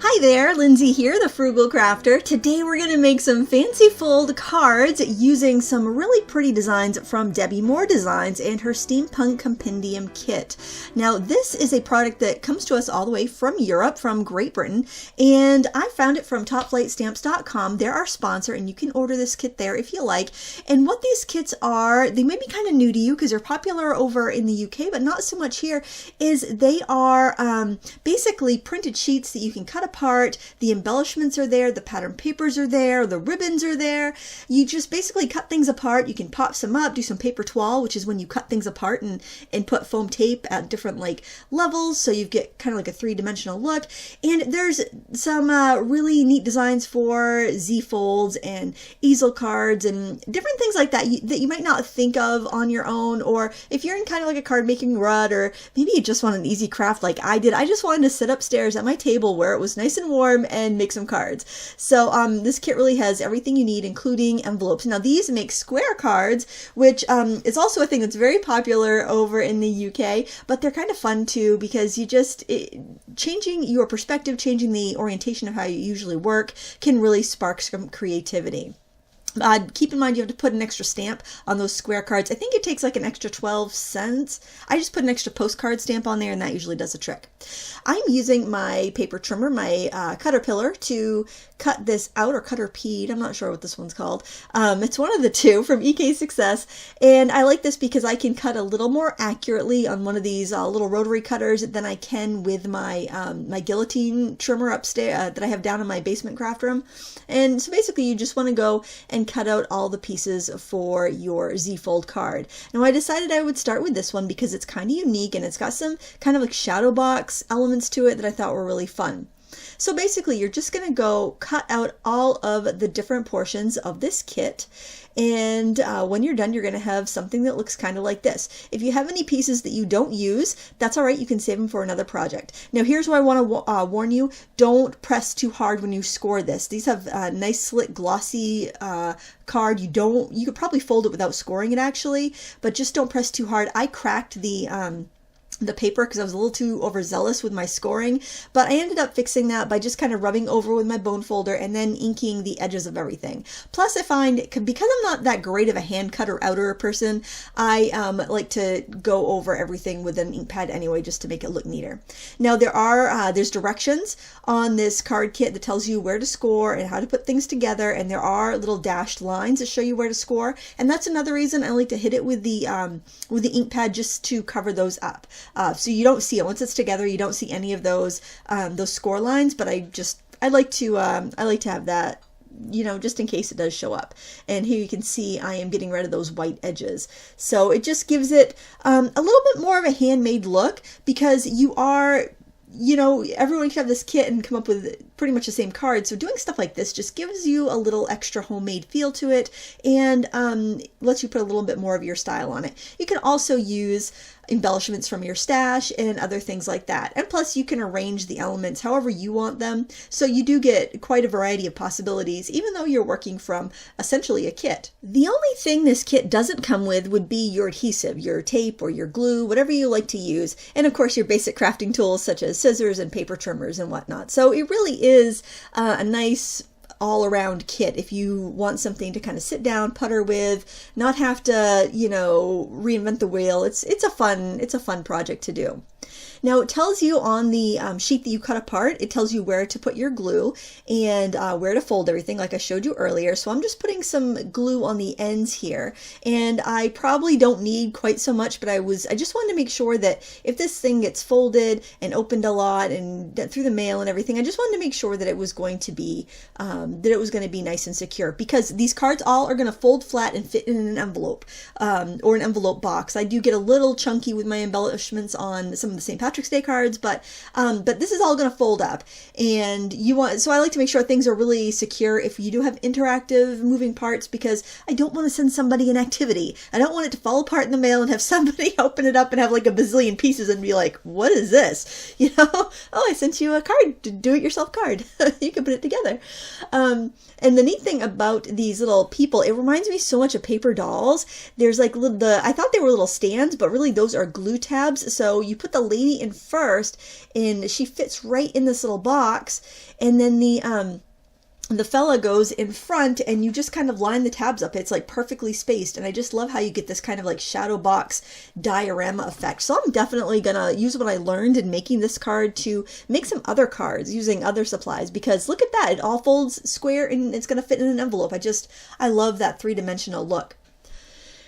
Hi there, Lindsay here, the Frugal Crafter. Today we're going to make some fancy fold cards using some really pretty designs from Debbie Moore Designs and her Steampunk Compendium Kit. Now this is a product that comes to us all the way from Europe, from Great Britain, and I found it from topflightstamps.com. They're our sponsor and you can order this kit there if you like. And what these kits are, they may be kind of new to you because they're popular over in the UK, but not so much here, is they are basically printed sheets that you can cut apart. The embellishments are there, the pattern papers are there, the ribbons are there. You just basically cut things apart. You can pop some up, do some paper toile, which is when you cut things apart and put foam tape at different like levels, so you get kind of like a three-dimensional look. And there's some really neat designs for Z folds and easel cards and different things like that that you might not think of on your own, or if you're in kind of like a card making rut, or maybe you just want an easy craft like I did. I just wanted to sit upstairs at my table where it was nice and warm and make some cards. So this kit really has everything you need, including envelopes. Now these make square cards, which is also a thing that's very popular over in the UK, but they're kind of fun too because you just, changing your perspective, changing the orientation of how you usually work can really spark some creativity. Keep in mind you have to put an extra stamp on those square cards. I think it takes like an extra 12 cents. I just put an extra postcard stamp on there and that usually does the trick. I'm using my paper trimmer, my Caterpillar, to cut this out, or Cutterpede. I'm not sure what this one's called. It's one of the two from EK Success, and I like this because I can cut a little more accurately on one of these little rotary cutters than I can with my my guillotine trimmer upstairs that I have down in my basement craft room. And so basically you just want to go and cut out all the pieces for your Z-fold card. Now I decided I would start with this one because it's kind of unique and it's got some kind of like shadow box elements to it that I thought were really fun. So basically you're just going to go cut out all of the different portions of this kit, and when you're done you're going to have something that looks kind of like this. If you have any pieces that you don't use, that's alright, you can save them for another project. Now here's what I want to warn you: don't press too hard when you score this. These have a nice slick glossy card. You could probably fold it without scoring it actually, but just don't press too hard. I cracked the paper because I was a little too overzealous with my scoring, but I ended up fixing that by just kind of rubbing over with my bone folder and then inking the edges of everything. Plus I find, because I'm not that great of a hand cutter outer person, I like to go over everything with an ink pad anyway just to make it look neater. Now there's directions on this card kit that tells you where to score and how to put things together, and there are little dashed lines that show you where to score, and that's another reason I like to hit it with the ink pad, just to cover those up. So you don't see it once it's together. You don't see any of those score lines, but I like to have that, you know, just in case it does show up. And here you can see I am getting rid of those white edges. So it just gives it a little bit more of a handmade look, because you are, you know, everyone can have this kit and come up with pretty much the same card. So doing stuff like this just gives you a little extra homemade feel to it, and lets you put a little bit more of your style on it. You can also use embellishments from your stash and other things like that. And plus you can arrange the elements however you want them. So you do get quite a variety of possibilities, even though you're working from essentially a kit. The only thing this kit doesn't come with would be your adhesive, your tape or your glue, whatever you like to use. And of course your basic crafting tools such as scissors and paper trimmers and whatnot. So it really is a nice all-around kit if you want something to kind of sit down, putter with, not have to, you know, reinvent the wheel. It's a fun project to do. Now it tells you on the sheet that you cut apart, it tells you where to put your glue and where to fold everything like I showed you earlier. So I'm just putting some glue on the ends here, and I probably don't need quite so much, but I just wanted to make sure that if this thing gets folded and opened a lot and through the mail and everything, I just wanted to make sure that it was going to be nice and secure, because these cards all are going to fold flat and fit in an envelope or an envelope box. I do get a little chunky with my embellishments on some of the St. Patrick's Day cards, but this is all going to fold up, and so I like to make sure things are really secure if you do have interactive moving parts, because I don't want to send somebody an activity. I don't want it to fall apart in the mail and have somebody open it up and have like a bazillion pieces and be like, what is this? You know, oh, I sent you a card, do-it-yourself card. You can put it together. And the neat thing about these little people, it reminds me so much of paper dolls. There's like I thought they were little stands, but really those are glue tabs. So you put the lady in first, and she fits right in this little box, and then the fella goes in front, and you just kind of line the tabs up. It's like perfectly spaced, and I just love how you get this kind of like shadow box diorama effect. So I'm definitely gonna use what I learned in making this card to make some other cards using other supplies, because look at that, it all folds square and it's gonna fit in an envelope. I love that three-dimensional look.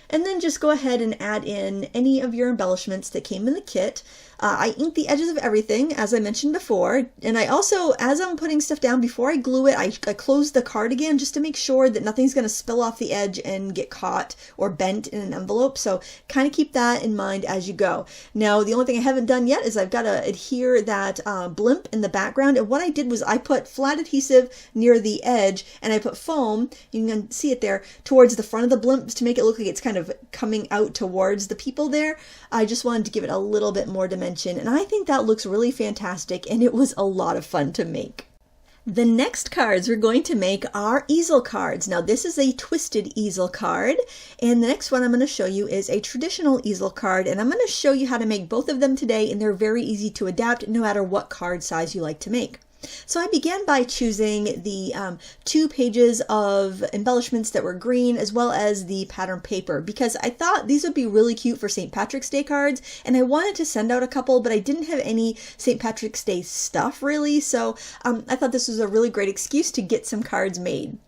And then just go ahead and add in any of your embellishments that came in the kit. I inked the edges of everything, as I mentioned before, and I also, as I'm putting stuff down, before I glue it, I close the card again just to make sure that nothing's going to spill off the edge and get caught or bent in an envelope, so kind of keep that in mind as you go. Now, the only thing I haven't done yet is I've got to adhere that blimp in the background, and what I did was I put flat adhesive near the edge, and I put foam, you can see it there, towards the front of the blimp to make it look like it's kind of coming out towards the people there. I just wanted to give it a little bit more dimension, and I think that looks really fantastic, and it was a lot of fun to make. The next cards we're going to make are easel cards. Now this is a twisted easel card, and the next one I'm going to show you is a traditional easel card, and I'm going to show you how to make both of them today, and they're very easy to adapt no matter what card size you like to make. So I began by choosing the 2 pages of embellishments that were green, as well as the pattern paper, because I thought these would be really cute for St. Patrick's Day cards, and I wanted to send out a couple, but I didn't have any St. Patrick's Day stuff really, so I thought this was a really great excuse to get some cards made.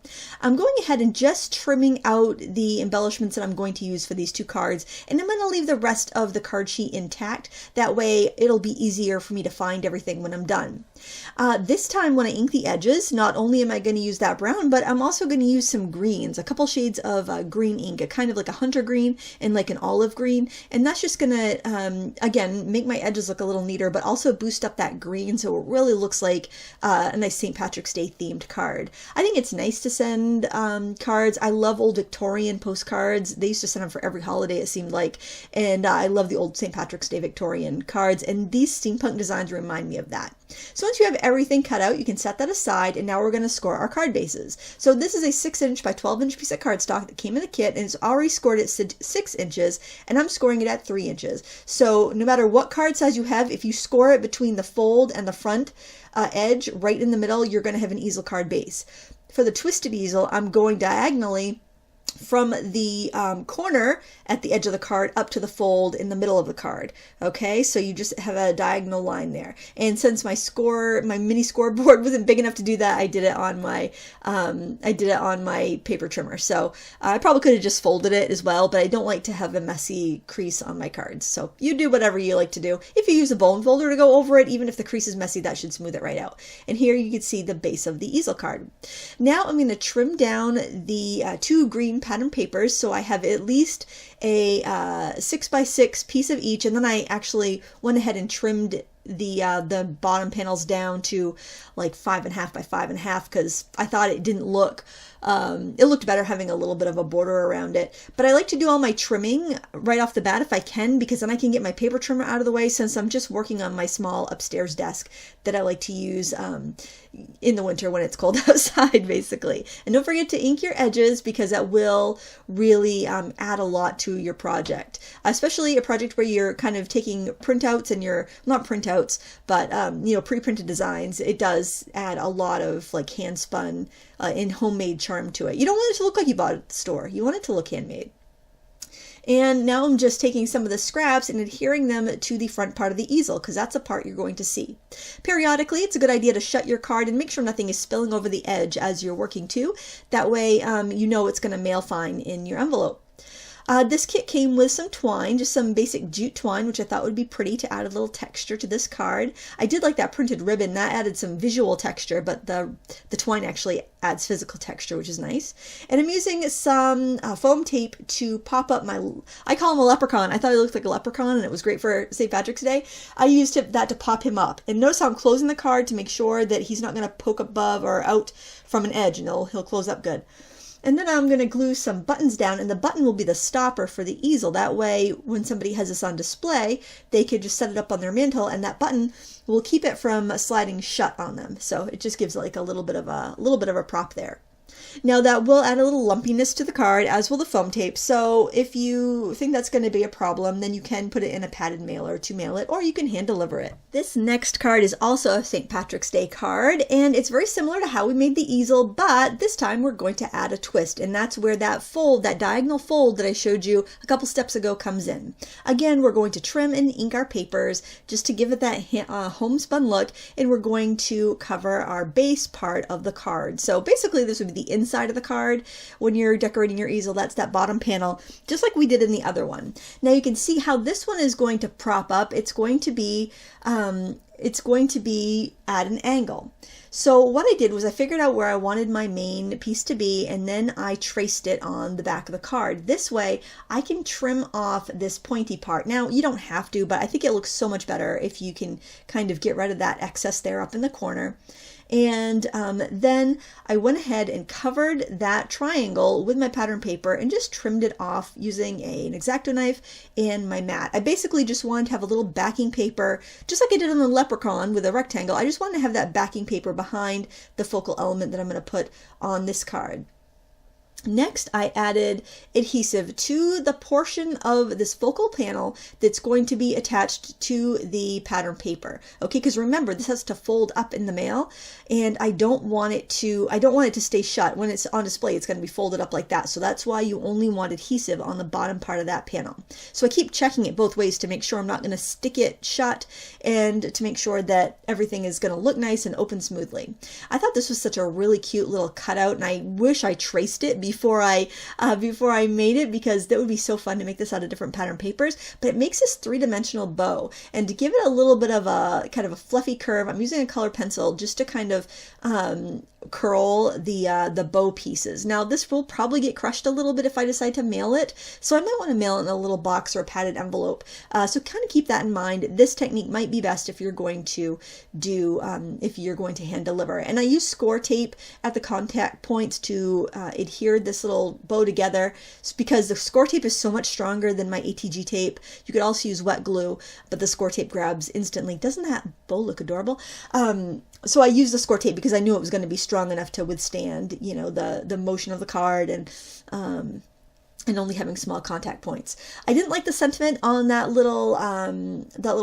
I'm going ahead and just trimming out the embellishments that I'm going to use for these 2 cards, and I'm going to leave the rest of the card sheet intact. That way it'll be easier for me to find everything when I'm done. This time when I ink the edges, not only am I going to use that brown, but I'm also going to use some greens, a couple shades of green ink, a kind of like a hunter green and like an olive green, and that's just going to, again, make my edges look a little neater, but also boost up that green so it really looks like a nice St. Patrick's Day themed card. I think it's nice to send cards. I love old Victorian postcards. They used to send them for every holiday, it seemed like, and I love the old St. Patrick's Day Victorian cards, and these steampunk designs remind me of that. So once you have everything cut out, you can set that aside, and now we're going to score our card bases. So this is a 6" by 12" piece of cardstock that came in the kit, and it's already scored at 6 inches, and I'm scoring it at 3 inches. So no matter what card size you have, if you score it between the fold and the front edge, right in the middle, you're going to have an easel card base. For the twisted easel, I'm going diagonally from the corner at the edge of the card up to the fold in the middle of the card. Okay, so you just have a diagonal line there. And since my mini scoreboard wasn't big enough to do that, I did it on my paper trimmer. So I probably could have just folded it as well, but I don't like to have a messy crease on my cards. So you do whatever you like to do. If you use a bone folder to go over it, even if the crease is messy, that should smooth it right out. And here you can see the base of the easel card. Now I'm going to trim down the 2 green pattern papers, so I have at least a 6 by 6 piece of each, and then I actually went ahead and trimmed the bottom panels down to like 5.5 by 5.5 because I thought it didn't look it looked better having a little bit of a border around it. But I like to do all my trimming right off the bat if I can, because then I can get my paper trimmer out of the way, since I'm just working on my small upstairs desk that I like to use in the winter when it's cold outside, basically. And don't forget to ink your edges, because that will really add a lot to your project, especially a project where you're kind of taking printouts and you're not printouts, but pre-printed designs. It does add a lot of like hand spun and homemade charm to it. You don't want it to look like you bought it at the store. You want it to look handmade. And now I'm just taking some of the scraps and adhering them to the front part of the easel, because that's a part you're going to see. Periodically, it's a good idea to shut your card and make sure nothing is spilling over the edge as you're working too. That way you know it's going to mail fine in your envelope. This kit came with some twine, just some basic jute twine, which I thought would be pretty to add a little texture to this card. I did like that printed ribbon. That added some visual texture, but the twine actually adds physical texture, which is nice. And I'm using some foam tape to pop up my, I call him a leprechaun. I thought he looked like a leprechaun, and it was great for St. Patrick's Day. I used that to pop him up. And notice how I'm closing the card to make sure that he's not going to poke above or out from an edge, and he'll close up good. And then I'm going to glue some buttons down, and the button will be the stopper for the easel. That way, when somebody has this on display, they could just set it up on their mantle, and that button will keep it from sliding shut on them. So it just gives like a little bit of a prop there. Now that will add a little lumpiness to the card, as will the foam tape, so if you think that's going to be a problem, then you can put it in a padded mailer to mail it, or you can hand deliver it. This next card is also a St. Patrick's Day card, and it's very similar to how we made the easel, but this time we're going to add a twist, and that's where that fold, that diagonal fold that I showed you a couple steps ago comes in. Again, we're going to trim and ink our papers just to give it that homespun look, and we're going to cover our base part of the card. So basically this would be the inside of the card. When you're decorating your easel, that's that bottom panel, just like we did in the other one. Now you can see how this one is going to prop up. It's going to be at an angle. So what I did was I figured out where I wanted my main piece to be, and then I traced it on the back of the card. This way I can trim off this pointy part. Now you don't have to, but I think it looks so much better if you can kind of get rid of that excess there up in the corner. And then I went ahead and covered that triangle with my pattern paper and just trimmed it off using an X-Acto knife and my mat. I basically just wanted to have a little backing paper, just like I did on the leprechaun with a rectangle. I just wanted to have that backing paper behind the focal element that I'm going to put on this card. Next, I added adhesive to the portion of this focal panel that's going to be attached to the pattern paper. Okay, because remember, this has to fold up in the mail, and I don't want it to stay shut. When it's on display, it's going to be folded up like that. So that's why you only want adhesive on the bottom part of that panel. So I keep checking it both ways to make sure I'm not going to stick it shut, and to make sure that everything is going to look nice and open smoothly. I thought this was such a really cute little cutout, and I wish I traced it before I made it, because that would be so fun to make this out of different pattern papers. But it makes this three-dimensional bow, and to give it a little bit of a kind of a fluffy curve, I'm using a color pencil just to kind of curl the bow pieces. Now this will probably get crushed a little bit if I decide to mail it, so I might want to mail it in a little box or a padded envelope. So kind of keep that in mind. This technique might be best if you're going to hand deliver. And I use score tape at the contact points to adhere this little bow together, because the score tape is so much stronger than my ATG tape. You could also use wet glue, but the score tape grabs instantly. Doesn't that bow look adorable? So I used the score tape because I knew it was going to be strong enough to withstand, you know, the motion of the card and only having small contact points. I didn't like the sentiment on that little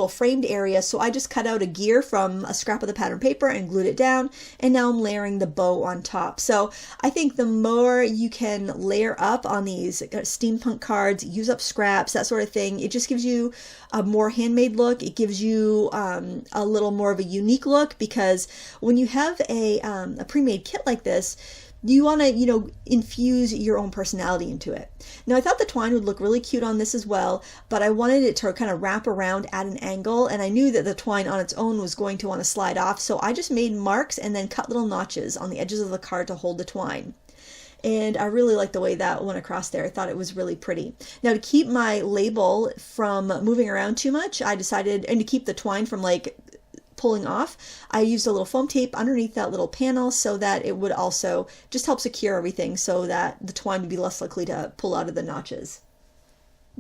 framed area, so I just cut out a gear from a scrap of the pattern paper and glued it down, and now I'm layering the bow on top. So I think the more you can layer up on these steampunk cards, use up scraps, that sort of thing, it just gives you a more handmade look. It gives you a little more of a unique look, because when you have a pre-made kit like this, you want to, you know, infuse your own personality into it. Now I thought the twine would look really cute on this as well, but I wanted it to kind of wrap around at an angle, and I knew that the twine on its own was going to want to slide off, so I just made marks and then cut little notches on the edges of the card to hold the twine. And I really like the way that went across there. I thought it was really pretty. Now to keep my label from moving around too much, I decided, and to keep the twine from like pulling off, I used a little foam tape underneath that little panel so that it would also just help secure everything, so that the twine would be less likely to pull out of the notches.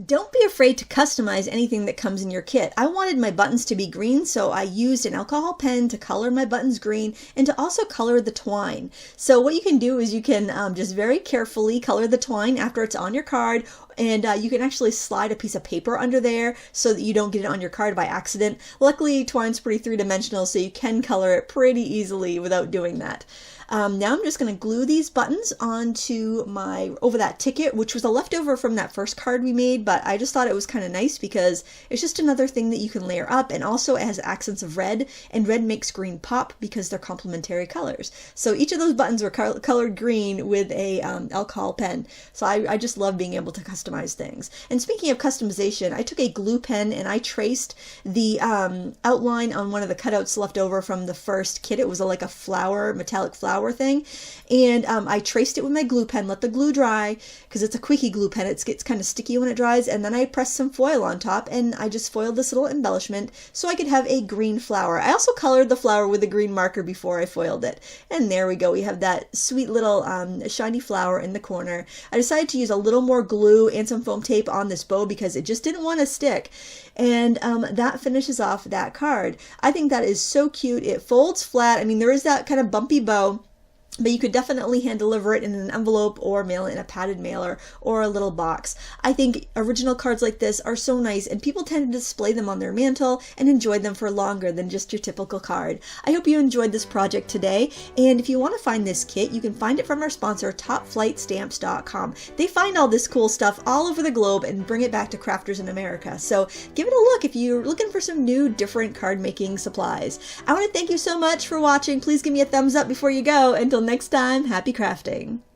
Don't be afraid to customize anything that comes in your kit. I wanted my buttons to be green, so I used an alcohol pen to color my buttons green and to also color the twine. So what you can do is you can just very carefully color the twine after it's on your card, and you can actually slide a piece of paper under there so that you don't get it on your card by accident. Luckily, twine's pretty three-dimensional, so you can color it pretty easily without doing that. Now I'm just going to glue these buttons onto over that ticket, which was a leftover from that first card we made, but I just thought it was kind of nice because it's just another thing that you can layer up, and also it has accents of red, and red makes green pop because they're complementary colors. So each of those buttons were colored green with a alcohol pen. So I just love being able to customize things. And speaking of customization, I took a glue pen and I traced the outline on one of the cutouts left over from the first kit. It was like a flower, metallic flower thing, and I traced it with my glue pen, let the glue dry, because it's a quickie glue pen, it gets kind of sticky when it dries, and then I pressed some foil on top, and I just foiled this little embellishment so I could have a green flower. I also colored the flower with a green marker before I foiled it, and there we go, we have that sweet little shiny flower in the corner. I decided to use a little more glue and some foam tape on this bow because it just didn't want to stick, and that finishes off that card. I think that is so cute. It folds flat. I mean, there is that kind of bumpy bow, but you could definitely hand deliver it in an envelope or mail it in a padded mailer or a little box. I think original cards like this are so nice, and people tend to display them on their mantle and enjoy them for longer than just your typical card. I hope you enjoyed this project today, and if you want to find this kit, you can find it from our sponsor, topflightstamps.com. They find all this cool stuff all over the globe and bring it back to crafters in America, so give it a look if you're looking for some new, different card making supplies. I want to thank you so much for watching. Please give me a thumbs up before you go. Until next time, happy crafting!